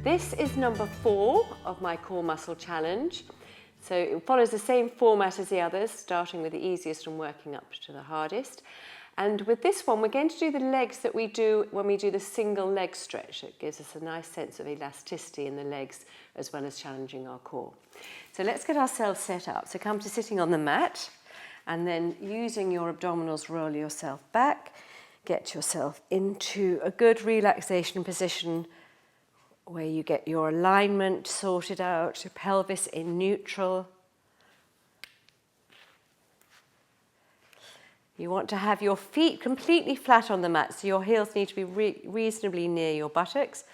this is number 4 of my core muscle challenge. So it follows the same format as the others, starting with the easiest and working up to the hardest. And with this one, we're going to do the legs that we do when we do the single leg stretch. It gives us a nice sense of elasticity in the legs as well as challenging our core. So let's get ourselves set up. So come to sitting on the mat and then using your abdominals, roll yourself back. Get yourself into a good relaxation position where you get your alignment sorted out, your pelvis in neutral. You want to have your feet completely flat on the mat, so your heels need to be reasonably near your buttocks.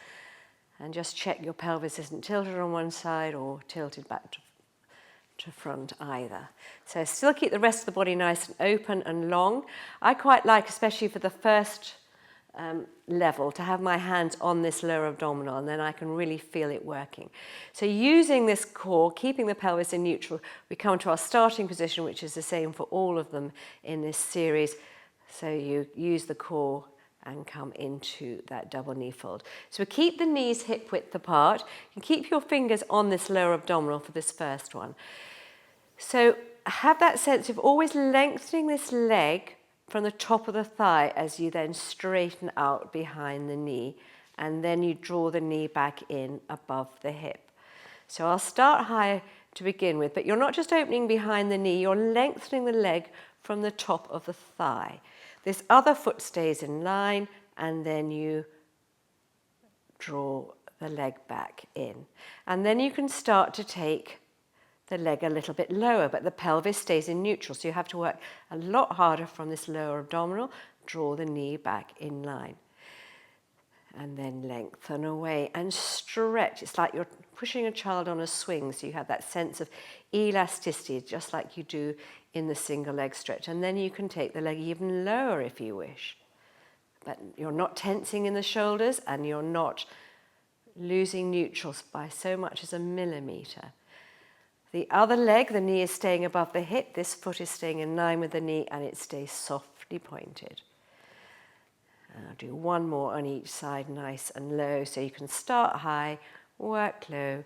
And just check your pelvis isn't tilted on one side or tilted back to front either. So still keep the rest of the body nice and open and long. I quite like, especially for the first level, to have my hands on this lower abdominal, and then I can really feel it working. So using this core, keeping the pelvis in neutral, we come to our starting position, which is the same for all of them in this series. So you use the core and come into that double knee fold. So keep the knees hip width apart. You can keep your fingers on this lower abdominal for this first one. So have that sense of always lengthening this leg from the top of the thigh as you then straighten out behind the knee, and then you draw the knee back in above the hip. So I'll start high to begin with, but you're not just opening behind the knee, you're lengthening the leg from the top of the thigh. This other foot stays in line, and then you draw the leg back in. And then you can start to take the leg a little bit lower, but the pelvis stays in neutral, so you have to work a lot harder from this lower abdominal. Draw the knee back in line. And then lengthen away and stretch. It's like you're pushing a child on a swing, so you have that sense of elasticity, just like you do in the single leg stretch. And then you can take the leg even lower if you wish. But you're not tensing in the shoulders, and you're not losing neutral by so much as a millimeter. The other leg, the knee is staying above the hip, this foot is staying in line with the knee, and it stays softly pointed. And I'll do one more on each side, nice and low, so you can start high, work low.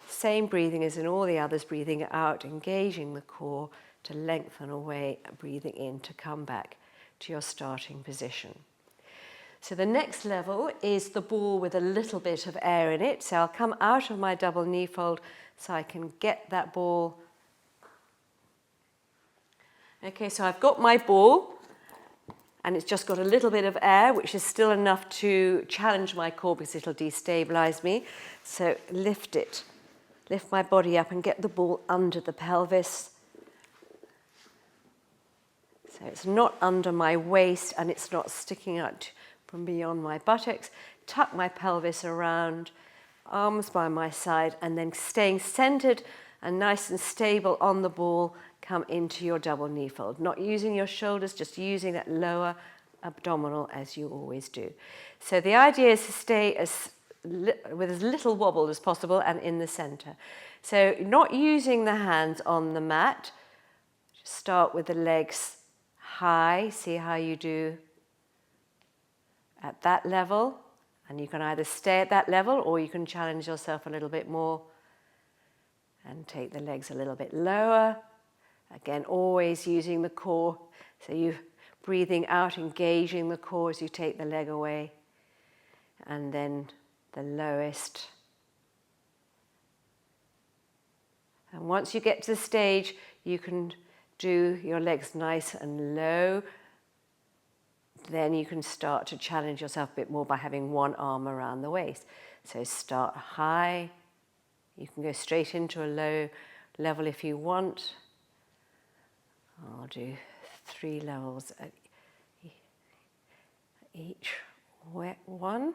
Same breathing as in all the others, breathing out, engaging the core to lengthen away, breathing in to come back to your starting position. So the next level is the ball with a little bit of air in it. So I'll come out of my double knee fold so I can get that ball. Okay, so I've got my ball, and it's just got a little bit of air, which is still enough to challenge my core because it'll destabilize me. So lift it, lift my body up and get the ball under the pelvis. So it's not under my waist and it's not sticking out from beyond my buttocks. Tuck my pelvis around, arms by my side, and then staying centered and nice and stable on the ball, come into your double knee fold. Not using your shoulders, just using that lower abdominal as you always do. So the idea is to stay with as little wobble as possible and in the center. So not using the hands on the mat, just start with the legs high, see how you do at that level, and you can either stay at that level or you can challenge yourself a little bit more and take the legs a little bit lower. Again, always using the core, so you breathing out, engaging the core as you take the leg away, and then the lowest. And once you get to the stage, you can do your legs nice and low. Then you can start to challenge yourself a bit more by having one arm around the waist. So start high. You can go straight into a low level if you want. I'll do 3 levels at each one.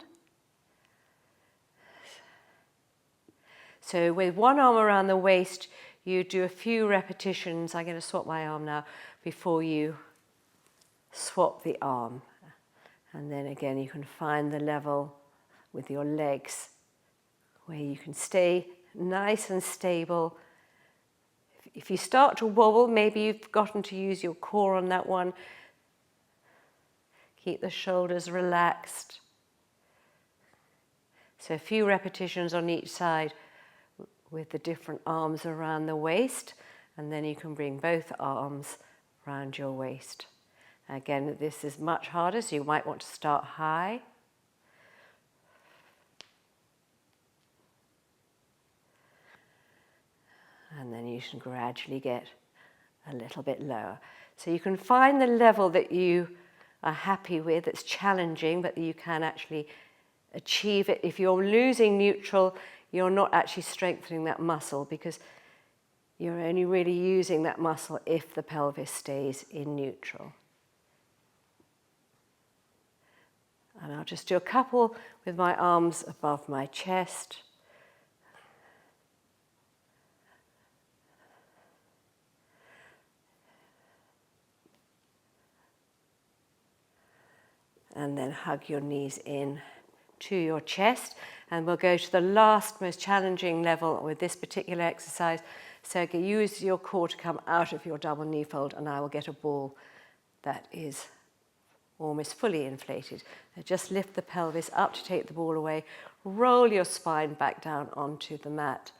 So with one arm around the waist, you do a few repetitions. I'm going to swap my arm now before you swap the arm. And then again, you can find the level with your legs where you can stay nice and stable. If you start to wobble, maybe you've forgotten to use your core on that one. Keep the shoulders relaxed. So a few repetitions on each side with the different arms around the waist, and then you can bring both arms around your waist. Again, this is much harder, so you might want to start high. And then you can gradually get a little bit lower. So you can find the level that you are happy with, that's challenging, but that you can actually achieve it. If you're losing neutral, you're not actually strengthening that muscle, because you're only really using that muscle if the pelvis stays in neutral. And I'll just do a couple with my arms above my chest. And then hug your knees in to your chest. And we'll go to the last, most challenging level with this particular exercise. So use your core to come out of your double knee fold, and I will get a ball that is almost fully inflated. So just lift the pelvis up to take the ball away. Roll your spine back down onto the mat.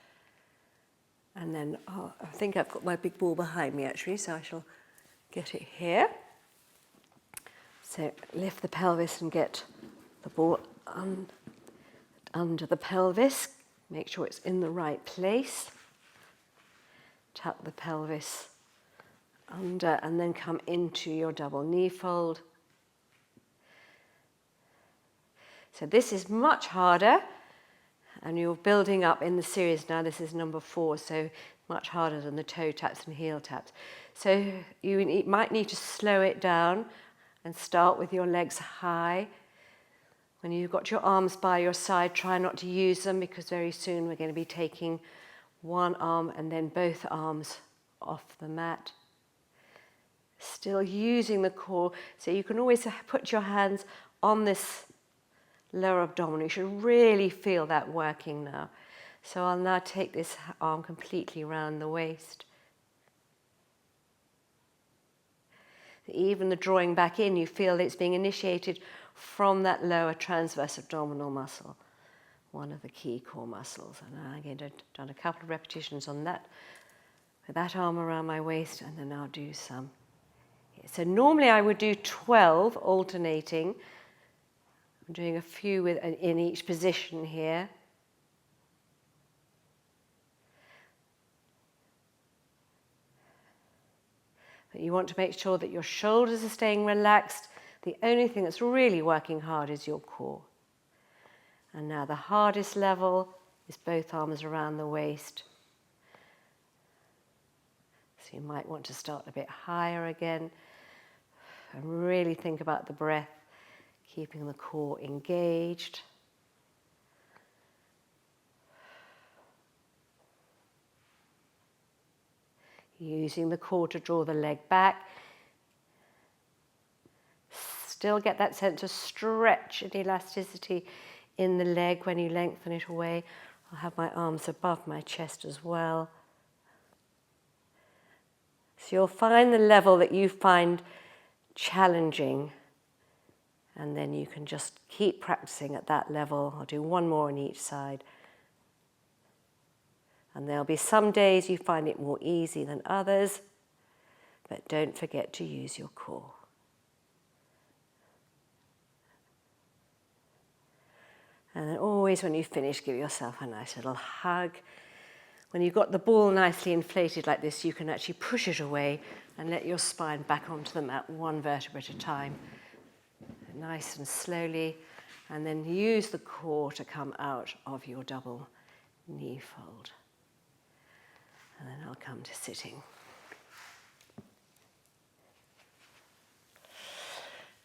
And then, I think I've got my big ball behind me actually, so I shall get it here. So lift the pelvis and get the ball under the pelvis. Make sure it's in the right place. Tuck the pelvis under and then come into your double knee fold. So this is much harder, and you're building up in the series now. This is number 4, so much harder than the toe taps and heel taps. So you might need to slow it down and start with your legs high. When you've got your arms by your side, try not to use them, because very soon we're going to be taking one arm and then both arms off the mat. Still using the core, so you can always put your hands on this lower abdominal. You should really feel that working now. So I'll now take this arm completely around the waist. Even the drawing back in, you feel it's being initiated from that lower transverse abdominal muscle, one of the key core muscles. And I'm going to done a couple of repetitions on that, with that arm around my waist, and then I'll do some. So normally I would do 12 alternating. I'm doing a few in each position here. But you want to make sure that your shoulders are staying relaxed. The only thing that's really working hard is your core. And now the hardest level is both arms around the waist. So you might want to start a bit higher again. And really think about the breath, keeping the core engaged. Using the core to draw the leg back. Still get that sense of stretch and elasticity in the leg when you lengthen it away. I'll have my arms above my chest as well. So you'll find the level that you find challenging, and then you can just keep practicing at that level. I'll do one more on each side. And there'll be some days you find it more easy than others, but don't forget to use your core. And then always when you finish, give yourself a nice little hug. When you've got the ball nicely inflated like this, you can actually push it away and let your spine back onto the mat, one vertebra at a time. Nice and slowly. And then use the core to come out of your double knee fold. And then I'll come to sitting.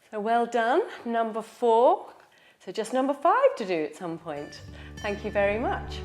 So well done, number 4. So just number 5 to do at some point. Thank you very much.